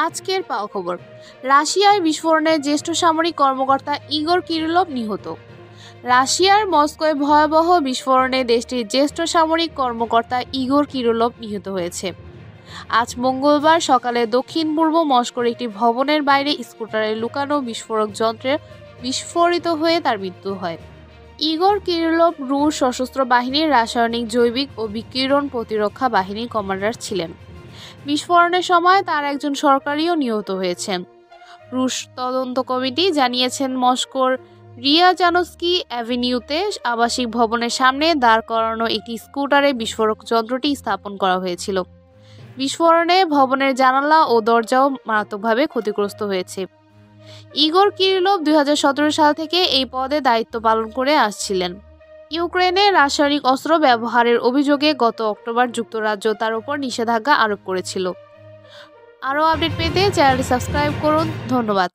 আজকের পাওয়া খবর, রাশিয়ায় বিস্ফোরণে জ্যেষ্ঠ সামরিক কর্মকর্তা ইগোর কিরিলভ নিহত। রাশিয়ার মস্কোয় ভয়াবহ বিস্ফোরণে দেশটির জ্যেষ্ঠ সামরিক কর্মকর্তা ইগোর কিরিলভ নিহত হয়েছে। আজ মঙ্গলবার সকালে দক্ষিণ পূর্ব মস্কোর একটি ভবনের বাইরে স্কুটারে লুকানো বিস্ফোরক যন্ত্রে বিস্ফোরিত হয়ে তার মৃত্যু হয়। ইগোর কিরিলভ রুশ সশস্ত্র বাহিনীর রাসায়নিক, জৈবিক ও বিকিরণ প্রতিরক্ষা বাহিনীর কমান্ডার ছিলেন। বিস্ফোরণের সময় তার একজন সহকারীও নিহত হয়েছেন। রুশ তদন্ত কমিটি জানিয়েছেন, মস্কোর রিয়াজানস্কি অ্যাভিনিউতে আবাসিক ভবনের সামনে দাঁড় করানো একটি স্কুটারে বিস্ফোরক যন্ত্রটি স্থাপন করা হয়েছিল। বিস্ফোরণে ভবনের জানালা ও দরজাও মারাত্মকভাবে ক্ষতিগ্রস্ত হয়েছে। ইগোর কিরিলভ 2017 সাল থেকে এই পদে দায়িত্ব পালন করে আসছিলেন। ইউক্রেনে রাসায়নিক অস্ত্র ব্যবহারের অভিযোগে গত অক্টোবর যুক্তরাজ্য তার উপর নিষেধাজ্ঞা আরোপ করেছিল। আরও আপডেট পেতে চ্যানেলটি সাবস্ক্রাইব করুন। ধন্যবাদ।